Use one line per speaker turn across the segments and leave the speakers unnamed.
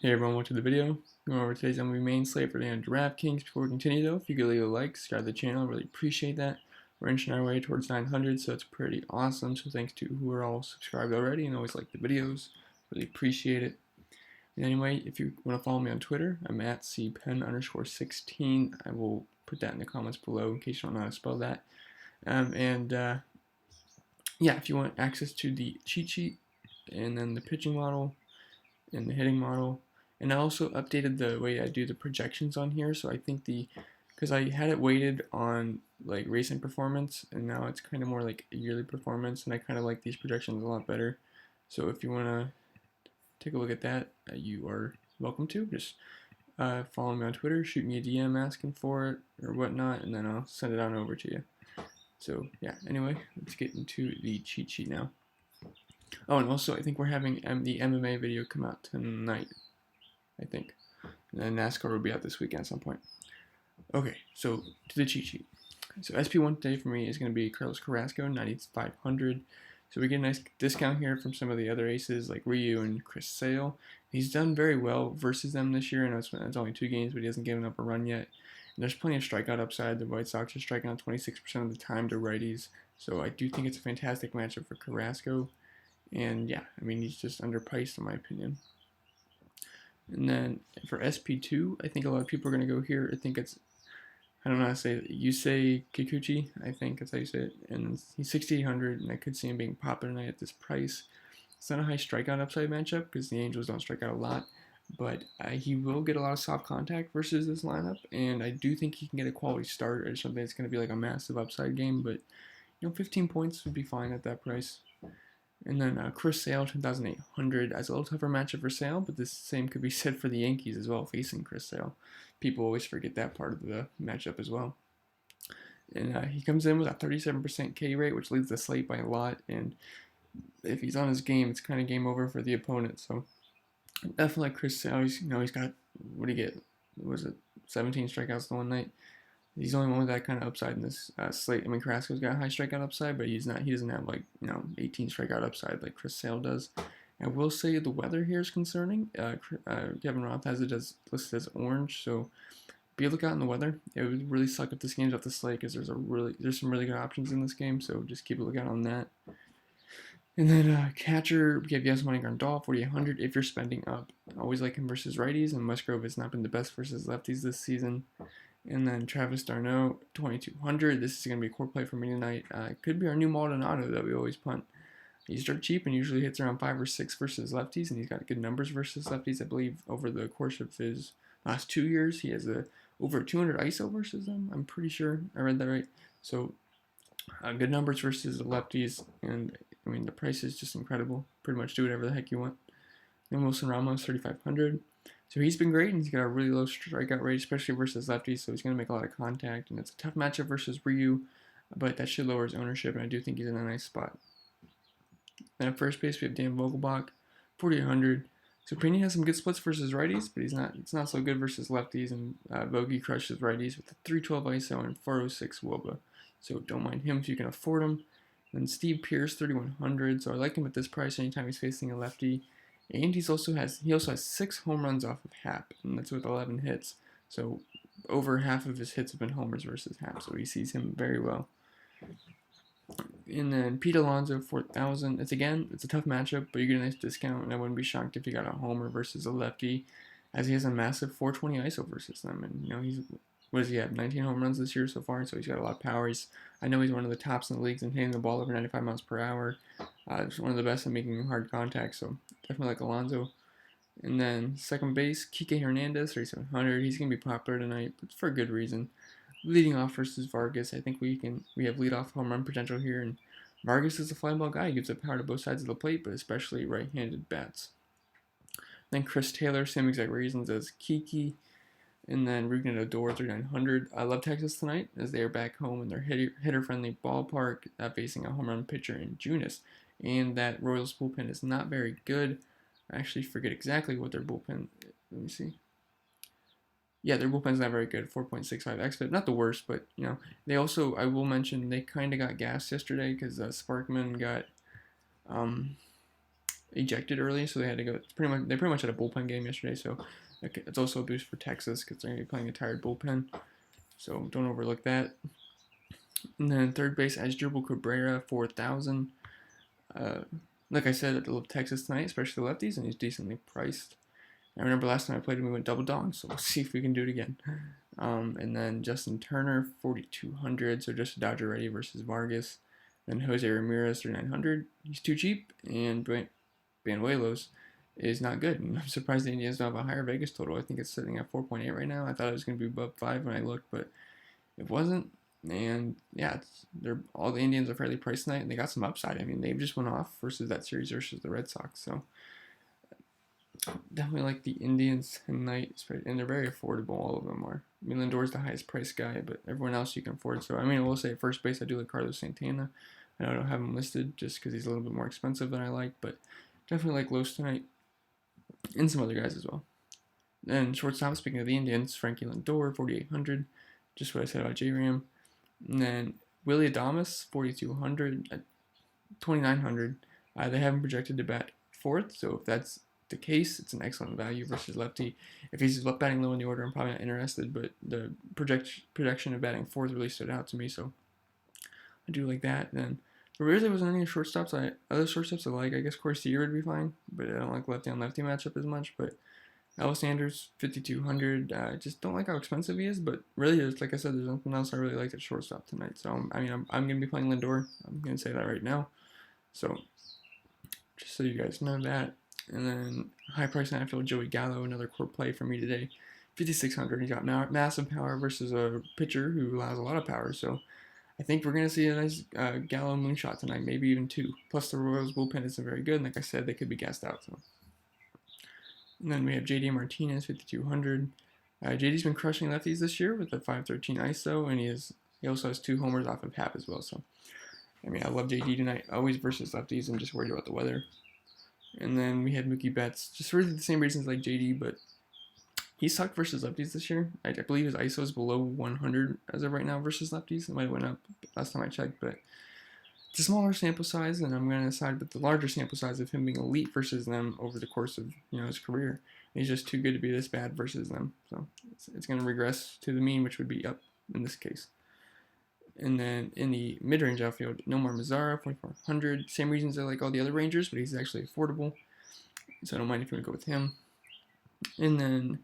Hey everyone, welcome to the video. Going over today's MLB main slate for the on DraftKings. Before we continue though, if you could leave a like, subscribe to the channel, I really appreciate that. We're inching our way towards 900, so it's pretty awesome. So thanks to who are all subscribed already and always like the videos. Really appreciate it. And anyway, if you want to follow me on Twitter, I'm at cpen_16. I will put that in the comments below in case you don't know how to spell that. Yeah, if you want access to the cheat sheet and then the pitching model and the hitting model. And I also updated the way I do the projections on here. So I think because I had it weighted on like recent performance, and now it's kind of more like a yearly performance, and I kind of like these projections a lot better. So if you want to take a look at that, you are welcome to. Just follow me on Twitter, shoot me a DM asking for it or whatnot, and then I'll send it on over to you. So yeah, anyway, let's get into the cheat sheet now. Oh, and also I think we're having the MMA video come out tonight, I think. And then NASCAR will be out this weekend at some point. Okay, so to the cheat sheet. So SP1 today for me is going to be Carlos Carrasco, 9,500. So we get a nice discount here from some of the other aces like Ryu and Chris Sale. He's done very well versus them this year. I know it's only 2 games, but he hasn't given up a run yet. And there's plenty of strikeout upside. The White Sox are striking out 26% of the time to righties. So I do think it's a fantastic matchup for Carrasco. And yeah, I mean, he's just underpriced in my opinion. And then for SP2, I think a lot of people are going to go here. I think it's, I don't know how to say it, Yusei Kikuchi, I think that's how you say it. And he's 6,800, and I could see him being popular tonight at this price. It's not a high strikeout upside matchup because the Angels don't strike out a lot. But he will get a lot of soft contact versus this lineup. And I do think he can get a quality start or something that's going to be like a massive upside game. But, 15 points would be fine at that price. And then Chris Sale, 10,800 as a little tougher matchup for Sale, but the same could be said for the Yankees as well, facing Chris Sale. People always forget that part of the matchup as well. And he comes in with a 37% K rate, which leads the slate by a lot. And if he's on his game, it's kind of game over for the opponent. So definitely like Chris Sale. He's got, what do you get? Was it 17 strikeouts the one night? He's the only one with that kind of upside in this slate. I mean, Carrasco's got high strikeout upside, but he's not. He doesn't have 18 strikeout upside like Chris Sale does. I will say the weather here is concerning. Kevin Roth has it as listed as orange, so be a lookout in the weather. It would really suck if this game's off the slate because there's some really good options in this game. So just keep a lookout on that. And then catcher, we have Yasmani Grandal, 4,800. If you're spending up, I always like him versus righties, and Musgrove has not been the best versus lefties this season. And then Travis d'Arnaud, 2,200. This is going to be a core play for me tonight. It could be our new Maldonado that we always punt. He's dirt cheap and usually hits around 5 or 6 versus lefties, and he's got good numbers versus lefties. I believe over the course of his last 2 years, he has over 200 ISO versus them. I'm pretty sure I read that right. So good numbers versus the lefties, and I mean the price is just incredible. Pretty much do whatever the heck you want. Then Wilson Ramos, 3,500. So he's been great, and he's got a really low strikeout rate, especially versus lefties, so he's going to make a lot of contact, and it's a tough matchup versus Ryu, but that should lower his ownership, and I do think he's in a nice spot. Then at first base, we have Dan Vogelbach, 4,800. So Pena has some good splits versus righties, but it's not so good versus lefties, and Vogie crushes righties with a 312 ISO and 406 WOBA. So don't mind him if you can afford him. Then Steve Pearce, 3,100. So I like him at this price anytime he's facing a lefty. And he also has 6 home runs off of Happ, and that's with 11 hits. So over half of his hits have been homers versus Happ, so he sees him very well. And then Pete Alonso, 4,000. It's a tough matchup, but you get a nice discount, and I wouldn't be shocked if he got a homer versus a lefty, as he has a massive 420 ISO versus them. And what does he have? 19 home runs this year so far, so he's got a lot of power. I know he's one of the tops in the leagues in hitting the ball over 95 miles per hour. He's one of the best at making hard contact, so definitely like Alonso. And then second base, Kike Hernandez, 3,700. He's going to be popular tonight, but for a good reason. Leading off versus Vargas, I think we have leadoff home run potential here, and Vargas is a fly ball guy. He gives up power to both sides of the plate, but especially right-handed bats. Then Chris Taylor, same exact reasons as Kiki. And then Rougned Odor, 3,900. I love Texas tonight as they are back home in their hitter-friendly ballpark, facing a home run pitcher in Junis. And that Royals bullpen is not very good. I actually forget exactly what their bullpen. Let me see. Yeah, their bullpen's not very good. 4.65 xFIP, not the worst, but they also, I will mention, they kind of got gassed yesterday because Sparkman got ejected early, so they had to go. They pretty much had a bullpen game yesterday, so it's also a boost for Texas because they're going to be playing a tired bullpen. So don't overlook that. And then third base, Asdrubal Cabrera, 4,000. Like I said, I love Texas tonight, especially the lefties, and he's decently priced. I remember last time I played him, we went double dong, so we'll see if we can do it again. And then Justin Turner, 4,200, so just a Dodger ready versus Vargas. Then Jose Ramirez, 3,900. He's too cheap, and Banuelos is not good. And I'm surprised the Indians don't have a higher Vegas total. I think it's sitting at 4.8 right now. I thought it was going to be above 5 when I looked, but it wasn't. And yeah, all the Indians are fairly priced tonight, and they got some upside. I mean, they just went off versus that series versus the Red Sox. So definitely like the Indians tonight, and they're very affordable. All of them are. I mean, Lindor's the highest priced guy, but everyone else you can afford. So I mean, I will say at first base, I do like Carlos Santana. I know I don't have him listed just because he's a little bit more expensive than I like, but definitely like Los tonight, and some other guys as well. Then shortstop, speaking of the Indians, Frankie Lindor, 4,800. Just what I said about J-Ram. And then Willie Adames, 4,200, 2,900. They have him projected to bat fourth, so if that's the case, it's an excellent value versus lefty. If he's batting low in the order, I'm probably not interested, but the projection of batting fourth really stood out to me, so I do like that. And there really wasn't any shortstops. Other shortstops I like. I guess Corey Seager would be fine, but I don't like lefty on lefty matchup as much. But Ellis Sanders, 5,200. Just don't like how expensive he is, but really, like I said, there's nothing else I really like at shortstop tonight. So, I mean, I'm going to be playing Lindor. I'm going to say that right now. So, just so you guys know that. And then high price outfield Joey Gallo, another core play for me today. 5,600. He's got massive power versus a pitcher who allows a lot of power. So, I think we're going to see a nice Gallo moonshot tonight, maybe even 2. Plus, the Royals bullpen isn't very good, and like I said, they could be gassed out. So. And then we have JD Martinez, 5,200. JD's been crushing lefties this year with a 5.13 ISO, and he also has 2 homers off of Hap as well. So, I mean, I love JD tonight, always versus lefties. I'm just worried about the weather. And then we had Mookie Betts, just for the same reasons like JD, but he sucked versus lefties this year. I believe his ISO is below 100 as of right now versus lefties. It might have went up last time I checked, but it's a smaller sample size, and I'm going to side with the larger sample size of him being elite versus them over the course of his career. He's just too good to be this bad versus them, so it's going to regress to the mean, which would be up in this case. And then in the mid-range outfield, Nomar Mazara, 4,400. Same reasons I like all the other Rangers, but he's actually affordable, so I don't mind if you want to go with him. And then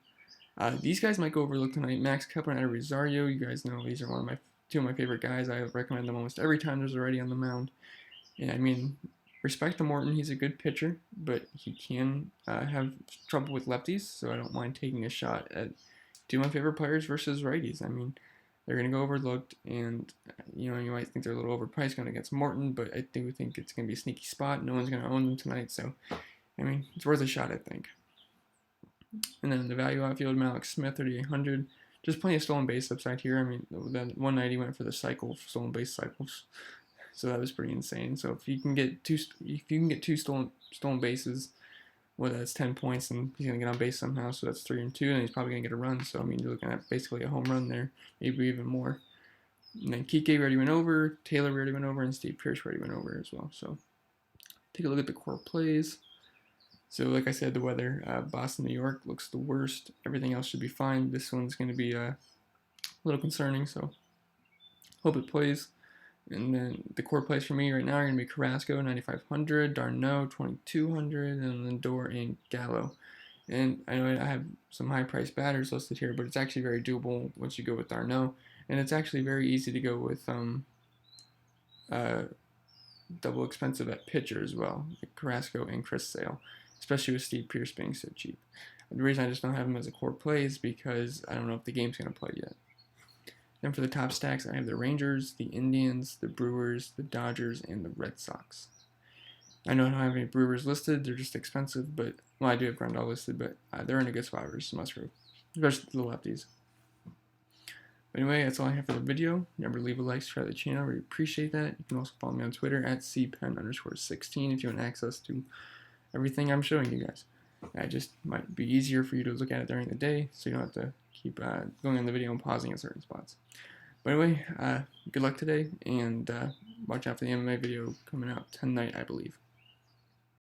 these guys might go overlooked tonight. Max Kepler and Rosario. You guys know these are two of my favorite guys. I recommend them almost every time there's a righty on the mound. And I mean, respect to Morton. He's a good pitcher, but he can have trouble with lefties, so I don't mind taking a shot at 2 of my favorite players versus righties. I mean, they're going to go overlooked, and you might think they're a little overpriced going against Morton, but I do think it's going to be a sneaky spot. No one's going to own them tonight, so I mean, it's worth a shot, I think. And then the value outfield, Malik Smith, 3,800. Just plenty of stolen base upside here. I mean, that 190 went for the stolen base cycles, so that was pretty insane. So if you can get two stolen bases, well, that's 10 points, and he's gonna get on base somehow. So that's 3 and 2, and he's probably gonna get a run. So I mean, you're looking at basically a home run there, maybe even more. And then Kike already went over, Taylor already went over, and Steve Pearce already went over as well. So take a look at the core plays. So like I said, the weather, Boston, New York looks the worst. Everything else should be fine. This one's going to be a little concerning, so hope it plays. And then the core plays for me right now are going to be Carrasco, 9,500, d'Arnaud, 2,200, and Lindor and Gallo. And I know I have some high-priced batters listed here, but it's actually very doable once you go with d'Arnaud. And it's actually very easy to go with double expensive at pitcher as well, like Carrasco and Chris Sale, especially with Steve Pearce being so cheap. The reason I just don't have him as a core play is because I don't know if the game's going to play yet. Then for the top stacks, I have the Rangers, the Indians, the Brewers, the Dodgers, and the Red Sox. I know I don't have any Brewers listed. They're just expensive, but, well, I do have Grandal listed, but they're in a good spot versus Musgrove, especially the lefties. But anyway, that's all I have for the video. Remember to leave a like, subscribe to the channel. I really appreciate that. You can also follow me on Twitter at cpen_16 if you want access to everything I'm showing you guys. It just might be easier for you to look at it during the day, so you don't have to keep going on the video and pausing at certain spots. But anyway, good luck today, and watch out for the MMA video coming out tonight, I believe.